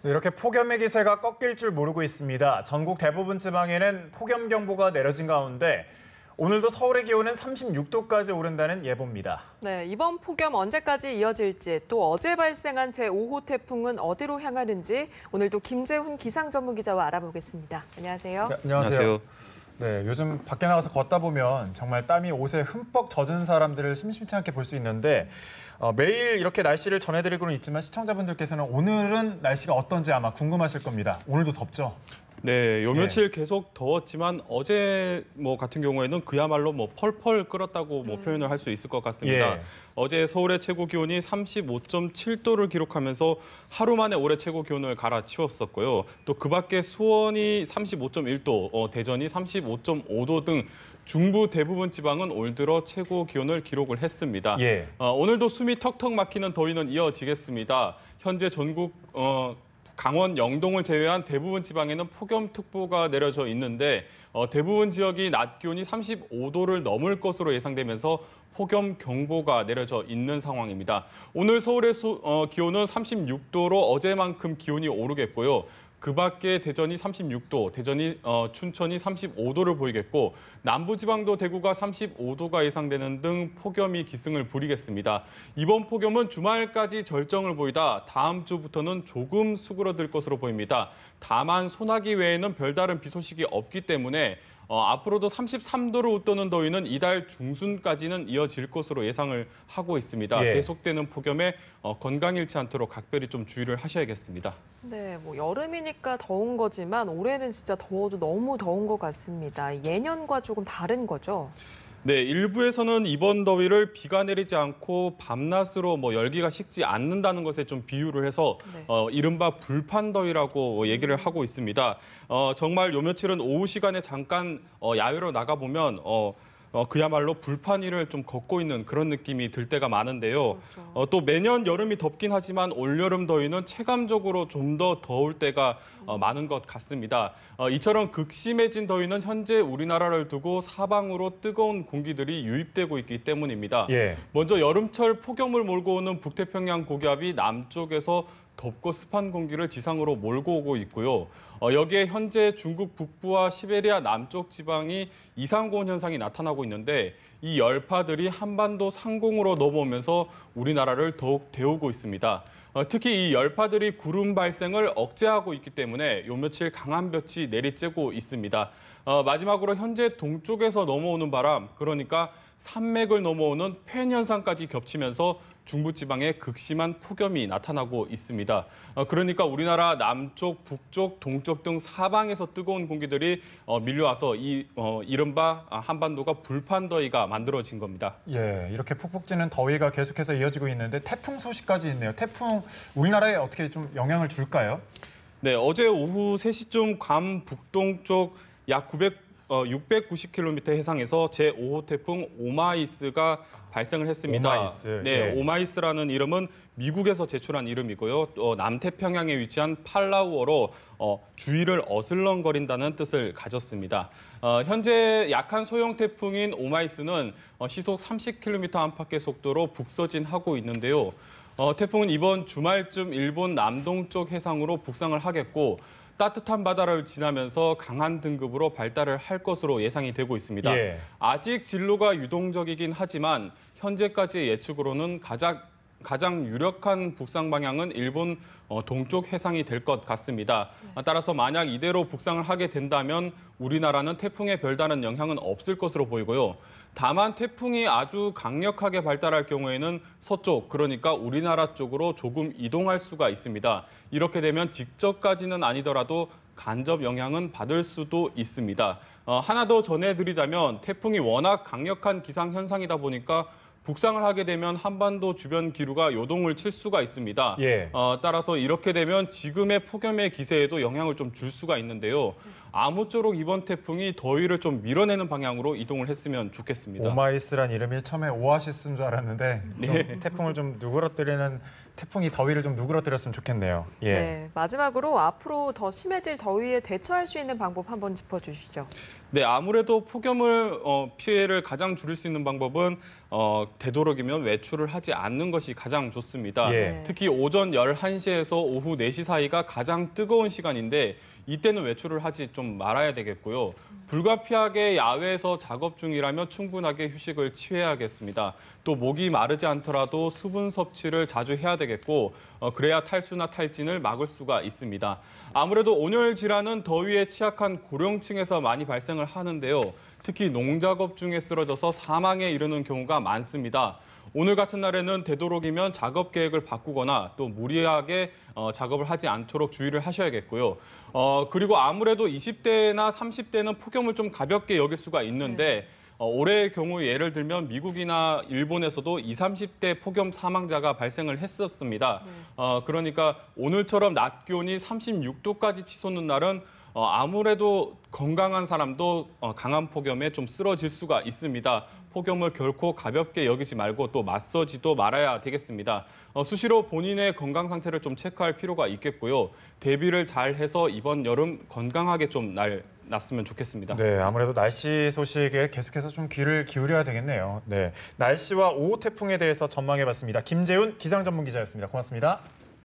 이렇게 폭염의 기세가 꺾일 줄 모르고 있습니다. 전국 대부분 지방에는 폭염경보가 내려진 가운데 오늘도 서울의 기온은 36도까지 오른다는 예보입니다. 네, 이번 폭염 언제까지 이어질지 또 어제 발생한 제5호 태풍은 어디로 향하는지 오늘도 김재훈 기상전문기자와 알아보겠습니다. 안녕하세요. 네, 안녕하세요. 네, 요즘 밖에 나가서 걷다 보면 정말 땀이 옷에 흠뻑 젖은 사람들을 심심치 않게 볼 수 있는데 매일 이렇게 날씨를 전해드리고는 있지만 시청자분들께서는 오늘은 날씨가 어떤지 아마 궁금하실 겁니다. 오늘도 덥죠? 네, 요 며칠 계속 더웠지만 어제 같은 경우에는 그야말로 펄펄 끓었다고 표현을 할 수 있을 것 같습니다. 예. 어제 서울의 최고 기온이 35.7도를 기록하면서 하루 만에 올해 최고 기온을 갈아치웠었고요. 또 그 밖에 수원이 35.1도, 대전이 35.5도 등 중부 대부분 지방은 올 들어 최고 기온을 기록을 했습니다. 예. 오늘도 숨이 턱턱 막히는 더위는 이어지겠습니다. 현재 전국 강원, 영동을 제외한 대부분 지방에는 폭염특보가 내려져 있는데 대부분 지역이 낮 기온이 35도를 넘을 것으로 예상되면서 폭염경보가 내려져 있는 상황입니다. 오늘 서울의 기온은 36도로 어제만큼 기온이 오르겠고요. 그 밖에 대전이 36도, 춘천이 35도를 보이겠고 남부지방도 대구가 35도가 예상되는 등 폭염이 기승을 부리겠습니다. 이번 폭염은 주말까지 절정을 보이다 다음 주부터는 조금 수그러들 것으로 보입니다. 다만 소나기 외에는 별다른 비 소식이 없기 때문에 앞으로도 33도를 웃도는 더위는 이달 중순까지는 이어질 것으로 예상을 하고 있습니다. 예. 계속되는 폭염에 건강 잃지 않도록 각별히 좀 주의를 하셔야겠습니다. 네, 여름이니까 더운 거지만 올해는 진짜 더워도 너무 더운 것 같습니다. 예년과 조금 다른 거죠? 네, 일부에서는 이번 더위를 비가 내리지 않고 밤낮으로 열기가 식지 않는다는 것에 좀 비유를 해서 네. 이른바 불판더위라고 얘기를 하고 있습니다. 정말 요 며칠은 오후 시간에 잠깐 야외로 나가보면 그야말로 불판 위를 좀 걷고 있는 그런 느낌이 들 때가 많은데요. 그렇죠. 또 매년 여름이 덥긴 하지만 올여름 더위는 체감적으로 좀 더 더울 때가 많은 것 같습니다. 이처럼 극심해진 더위는 현재 우리나라를 두고 사방으로 뜨거운 공기들이 유입되고 있기 때문입니다. 예. 먼저 여름철 폭염을 몰고 오는 북태평양 고기압이 남쪽에서 덥고 습한 공기를 지상으로 몰고 오고 있고요. 여기에 현재 중국 북부와 시베리아 남쪽 지방이 이상고온 현상이 나타나고 있는데 이 열파들이 한반도 상공으로 넘어오면서 우리나라를 더욱 데우고 있습니다. 특히 이 열파들이 구름 발생을 억제하고 있기 때문에 요 며칠 강한 볕이 내리쬐고 있습니다. 마지막으로 현재 동쪽에서 넘어오는 바람, 그러니까 산맥을 넘어오는 팬 현상까지 겹치면서 중부지방에 극심한 폭염이 나타나고 있습니다. 그러니까 우리나라 남쪽, 북쪽, 동쪽 등 사방에서 뜨거운 공기들이 밀려와서 이른바 한반도가 불판더위가 만들어진 겁니다. 예, 이렇게 푹푹 찌는 더위가 계속해서 이어지고 있는데 태풍 소식까지 있네요. 태풍 우리나라에 어떻게 좀 영향을 줄까요? 네, 어제 오후 3시쯤 괌 북동쪽 약 690km 해상에서 제5호 태풍 오마이스가 발생을 했습니다. 오마이스. 네, 예. 오마이스라는 이름은 미국에서 제출한 이름이고요. 또 남태평양에 위치한 팔라우어로 주위를 어슬렁거린다는 뜻을 가졌습니다. 현재 약한 소형 태풍인 오마이스는 시속 30km 안팎의 속도로 북서진하고 있는데요. 태풍은 이번 주말쯤 일본 남동쪽 해상으로 북상을 하겠고 따뜻한 바다를 지나면서 강한 등급으로 발달을 할 것으로 예상이 되고 있습니다. 예. 아직 진로가 유동적이긴 하지만 현재까지의 예측으로는 가장 유력한 북상 방향은 일본 동쪽 해상이 될 것 같습니다. 따라서 만약 이대로 북상을 하게 된다면 우리나라는 태풍에 별다른 영향은 없을 것으로 보이고요. 다만 태풍이 아주 강력하게 발달할 경우에는 서쪽, 그러니까 우리나라 쪽으로 조금 이동할 수가 있습니다. 이렇게 되면 직접까지는 아니더라도 간접 영향은 받을 수도 있습니다. 하나 더 전해드리자면 태풍이 워낙 강력한 기상현상이다 보니까 북상을 하게 되면 한반도 주변 기류가 요동을 칠 수가 있습니다. 예. 따라서 이렇게 되면 지금의 폭염의 기세에도 영향을 좀 줄 수가 있는데요. 아무쪼록 이번 태풍이 더위를 좀 밀어내는 방향으로 이동을 했으면 좋겠습니다. 오마이스란 이름이 처음에 오아시스인 줄 알았는데 좀 태풍을 좀 누그러뜨리는 태풍이 더위를 좀 누그러뜨렸으면 좋겠네요. 예. 네, 마지막으로 앞으로 더 심해질 더위에 대처할 수 있는 방법 한번 짚어주시죠. 네, 아무래도 폭염을 피해를 가장 줄일 수 있는 방법은 되도록이면 외출을 하지 않는 것이 가장 좋습니다. 예. 특히 오전 11시에서 오후 4시 사이가 가장 뜨거운 시간인데 이때는 외출을 하지 좀 말아야 되겠고요. 불가피하게 야외에서 작업 중이라면 충분하게 휴식을 취해야겠습니다. 또 목이 마르지 않더라도 수분 섭취를 자주 해야 되겠고 그래야 탈수나 탈진을 막을 수가 있습니다. 아무래도 온열 질환은 더위에 취약한 고령층에서 많이 발생을 하는데요. 특히 농작업 중에 쓰러져서 사망에 이르는 경우가 많습니다. 오늘 같은 날에는 되도록이면 작업 계획을 바꾸거나 또 무리하게 작업을 하지 않도록 주의를 하셔야겠고요. 그리고 아무래도 20대나 30대는 폭염을 좀 가볍게 여길 수가 있는데 올해의 경우 예를 들면 미국이나 일본에서도 20, 30대 폭염 사망자가 발생을 했었습니다. 그러니까 오늘처럼 낮 기온이 36도까지 치솟는 날은 아무래도 건강한 사람도 강한 폭염에 좀 쓰러질 수가 있습니다. 폭염을 결코 가볍게 여기지 말고 또 맞서지도 말아야 되겠습니다. 수시로 본인의 건강 상태를 좀 체크할 필요가 있겠고요. 대비를 잘 해서 이번 여름 건강하게 좀 났으면 좋겠습니다. 네, 아무래도 날씨 소식에 계속해서 좀 귀를 기울여야 되겠네요. 네, 날씨와 오후 태풍에 대해서 전망해봤습니다. 김재훈 기상전문기자였습니다. 고맙습니다.